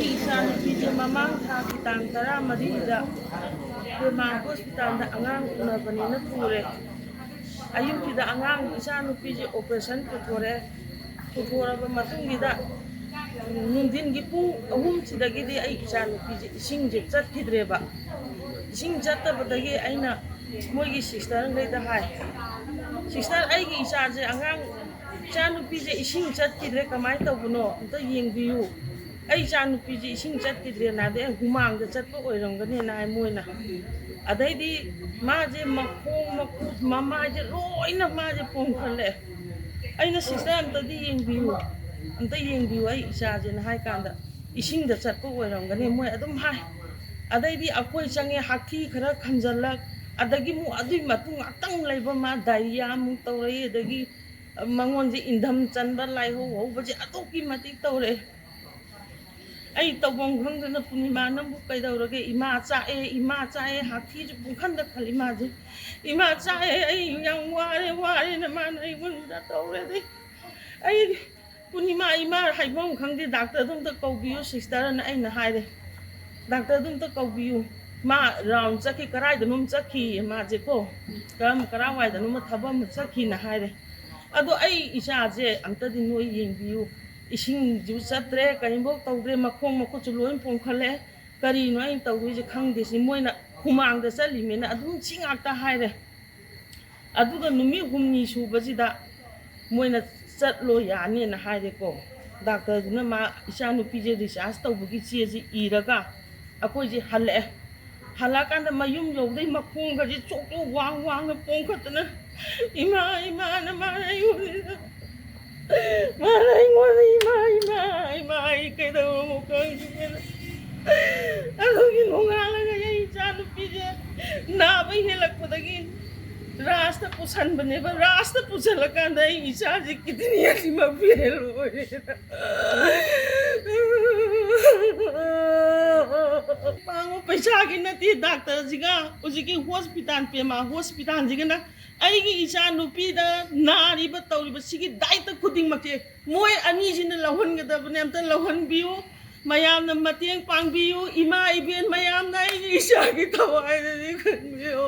ꯑꯩꯒꯤ ꯏꯆꯥꯅꯨꯄꯤꯁꯦ ꯃꯃꯥꯡ ꯊꯥꯒꯤ ꯇꯥꯡ 14ꯗ ꯄꯦꯃꯥ ꯍꯣꯁꯄꯤꯇꯥꯜꯗ ꯑꯉꯥꯡ ꯎꯅꯕꯅꯦꯅ ꯄꯨꯔꯦ꯫ ꯑꯌꯨꯛꯀꯤꯗ ꯑꯉꯥꯡ ꯏꯆꯥꯅꯨꯄꯤꯁꯦ ꯑꯣꯄꯔꯦꯁꯟ ꯄꯨꯊꯣꯔꯕ ꯃꯇꯨꯡꯒꯤꯗ ꯅꯨꯡꯊꯤꯟꯒꯤ ꯄꯨꯡ 3ꯁꯤꯗꯒꯤꯗꯤ ꯑꯩ ꯏꯆꯥꯅꯨꯄꯤꯁꯦ ꯏꯁꯤꯡꯁꯦ ꯆꯠꯈꯤꯗ꯭ꯔꯦꯕ꯫ ꯏꯁꯤꯡ ꯆꯠꯇꯕꯗꯒꯤ ꯑꯩꯅ ꯃꯣꯏꯒꯤ ꯁꯤꯁꯇꯔꯈꯩꯗ ꯍꯥꯏ, ꯁꯤꯁꯇꯔ ꯑꯩꯒꯤ ꯏꯆꯥꯅꯨꯄꯤꯁꯦ ꯏꯁꯤꯡ ꯆꯠꯈꯤꯗ꯭ꯔꯦ ꯀꯃꯥꯏꯅ ꯇꯧꯕꯅꯣ ꯑꯝꯇ ꯌꯦꯡꯕꯤꯌꯨ, ꯑꯩ ꯏꯆꯥꯅꯨꯄꯤꯁꯦ ꯏꯁꯤꯡ ꯆꯠꯈꯤꯗ꯭ꯔꯦꯅ ꯍꯥꯏꯕꯗꯤ ꯑꯩ ꯍꯨꯃꯥꯡꯗ ꯆꯠꯄ ꯑꯣꯏꯔꯝꯒꯅꯤꯅ ꯍꯥꯏ ꯃꯣꯏꯅ꯫ ꯑꯗꯩꯗꯤ ꯃꯥꯁꯦ ꯃꯈꯣꯡ ꯃꯈꯨꯠ ꯃꯃꯥꯏꯁꯦ ꯂꯣꯏꯅ ꯃꯥꯁꯦ ꯄꯣꯝꯈꯠꯂꯛꯑꯦ꯫ ꯑꯩꯅ ꯁꯤꯁꯇꯔ ꯑꯝꯇꯗꯤ ꯌꯦꯡꯕꯤꯌꯨ, ꯑꯩ ꯏꯆꯥꯁꯦꯅ ꯍꯥꯏ ꯀꯥꯟꯗ ꯏꯁꯤꯡꯗ ꯆꯠꯄ ꯑꯣꯏꯔꯝꯒꯅꯤ ꯃꯣꯏ ꯑꯗꯨꯝ ꯍꯥꯏ꯫ ꯑꯗꯩꯗꯤ ꯑꯩꯈꯣꯏ ꯆꯪꯉꯦ, ꯍꯥꯛꯊꯤ ꯈꯔ ꯈꯟꯖꯜꯂꯛ, ꯑꯗꯒꯤ ꯑꯃꯨꯛ ꯑꯗꯨꯒꯤ ꯃꯇꯨꯡ ꯉꯥꯛꯇꯪ ꯂꯩꯕ ꯃꯥ ꯗꯥꯏꯔꯤꯌꯥ ꯑꯃꯨꯛ ꯇꯧꯔꯛꯏ, ꯑꯗꯒꯤ ꯃꯉꯣꯟꯁꯦ ꯏꯟꯊꯝ ꯆꯟꯕ, ꯂꯥꯏꯍꯧ ꯍꯧꯕꯁꯦ ꯑꯗꯨꯛꯀꯤ ꯃꯇꯤꯛ ꯇꯧꯔꯛꯑꯦ꯫ ꯑꯩ ꯇꯧꯐꯝ ꯈꯪꯗꯅ ꯄꯨꯔꯅꯤꯃꯥ ꯅꯪꯕꯨ ꯀꯩꯗꯧꯔꯒꯦ, ꯏꯃꯥ ꯆꯥꯛꯑꯦ, ꯍꯥꯛꯊꯤꯁꯨ ꯄꯨꯡꯈꯟꯗ ꯈꯜꯂꯤ ꯃꯥꯁꯦ꯫ ꯏꯃꯥ ꯆꯥꯛꯑꯦ, ꯑꯩ ꯌꯥꯝ ꯋꯥꯔꯦꯅ ꯃꯥꯅ ꯑꯩꯉꯣꯟꯗ ꯇꯧꯔꯦꯗꯤ ꯑꯩ ꯄꯨꯔꯅꯤꯃꯥ ꯏꯃꯥ ꯍꯥꯏꯐꯝ ꯈꯪꯗꯦ, ꯗꯥꯛꯇꯔꯗꯨ ꯑꯝꯇ ꯀꯧꯕꯤꯌꯨ ꯁꯤꯁꯇꯔꯅ ꯑꯩꯅ ꯍꯥꯏꯔꯦ꯫ ꯗꯥꯛꯇꯔꯗꯨ ꯑꯝꯇ ꯀꯧꯕꯤꯌꯨ, ꯃꯥ ꯔꯥꯎꯟ ꯆꯠꯈꯤ, ꯀꯗꯥꯏꯗꯅꯣꯝ ꯆꯠꯈꯤꯌꯦ ꯃꯥꯁꯦꯀꯣ, ꯀꯔꯥꯏꯋꯥꯏꯗꯅꯣꯝ ꯊꯕꯛ ꯑꯃ ꯆꯠꯈꯤꯅ ꯍꯥꯏꯔꯦ꯫ ꯑꯗꯣ ꯑꯩ ꯏꯆꯥꯁꯦ ꯑꯝꯇꯗꯤ ꯅꯣꯏ ꯌꯦꯡꯕꯤꯌꯨ, ꯏꯁꯤꯡꯁꯨ ꯆꯠꯇ꯭ꯔꯦ, ꯀꯔꯤꯝꯐꯧ ꯇꯧꯗ꯭ꯔꯦ, ꯃꯈꯣꯡ ꯃꯈꯨꯠꯁꯨ ꯂꯣꯏ ꯄꯣꯝꯈꯠꯂꯛꯑꯦ, ꯀꯔꯤꯅꯣ ꯑꯩꯅ ꯇꯧꯗꯣꯏꯁꯦ ꯈꯪꯗꯦ ꯁꯤ ꯃꯣꯏꯅ ꯍꯨꯃꯥꯡꯗ ꯆꯠꯂꯤꯃꯤꯅ ꯑꯗꯨꯝ ꯁꯤ ꯉꯥꯛꯇ ꯍꯥꯏꯔꯦ꯫ ꯑꯗꯨꯒ ꯅꯨꯃꯤꯠ 6ꯅꯤ ꯁꯨꯕꯁꯤꯗ ꯃꯣꯏꯅ ꯆꯠꯂꯣ ꯌꯥꯅꯤꯅ ꯍꯥꯏꯔꯦꯀꯣ꯫ ꯗꯥꯛꯇꯔꯗꯨꯅ ꯃꯥ ꯏꯆꯥꯅꯨꯄꯤꯁꯦ ꯔꯤꯆꯥꯔꯖ ꯇꯧꯕꯒꯤ ꯆꯦꯁꯤ ꯏꯔꯒ ꯑꯩꯈꯣꯏꯁꯦ ꯍꯜꯂꯛꯑꯦ꯫ ꯍꯜꯂꯛꯑꯀꯥꯟꯗ ꯃꯌꯨꯝ ꯌꯧꯗꯩ ꯃꯈꯣꯡꯒꯁꯦ ꯆꯣꯛ ꯋꯥꯡꯅ ꯄꯣꯝꯈꯠꯇꯅ ꯏꯃꯥꯅ ꯃꯥꯅ ꯑꯩꯉꯣꯟꯗ ꯏꯃꯥ ꯑꯩ ꯀꯩꯗꯧꯔꯃꯣ ꯈꯪꯗꯦꯅ꯫ ꯑꯗꯨꯒꯤ ꯅꯣꯡꯉꯥꯜꯂꯒ ꯑꯩ ꯏꯆꯥꯅꯨꯄꯤꯁꯦ ꯅꯥꯕ ꯍꯦꯜꯂꯛꯄꯗꯒꯤ ꯔꯥꯖꯇ ꯄꯨꯁꯟꯕꯅꯦꯕ꯫ ꯔꯥꯖꯇ ꯄꯨꯁꯜꯂꯀꯥꯟꯗ ꯑꯩ ꯏꯆꯥꯁꯦ ꯀꯤꯗꯅꯤ ꯑꯅꯤꯃꯛ ꯐꯦꯜ ꯑꯣꯏꯔꯦꯅ ꯄꯥꯡꯕ ꯄꯩꯁꯥꯒꯤ ꯅꯠꯇꯦ, ꯗꯥꯛꯇꯔꯁꯤꯒ ꯍꯧꯖꯤꯛꯀꯤ ꯍꯣꯁꯄꯤꯇꯥꯜ ꯄꯦꯃꯥ ꯍꯣꯁꯄꯤꯇꯥꯜꯁꯤꯒꯅ ꯑꯩꯒꯤ ꯏꯆꯥ ꯅꯨꯄꯤꯗ ꯅꯥꯔꯤꯕ ꯇꯧꯔꯤꯕ ꯁꯤꯒꯤ ꯗꯥꯏꯇ ꯈꯨꯗꯤꯡꯃꯛꯁꯦ ꯃꯣꯏ ꯑꯅꯤꯁꯤꯅ ꯂꯧꯍꯟꯒꯗꯕꯅꯦ꯫ ꯑꯝꯇ ꯂꯧꯍꯟꯕꯤꯌꯨ, ꯃꯌꯥꯝꯅ ꯃꯇꯦꯡ ꯄꯥꯡꯕꯤꯌꯨ, ꯏꯃꯥ ꯏꯕꯦꯟ ꯃꯌꯥꯝꯅ ꯑꯩꯒꯤ ꯏꯆꯥꯒꯤ ꯊꯋꯥꯏꯗꯗꯤ ꯈꯟꯕꯤꯌꯨ꯫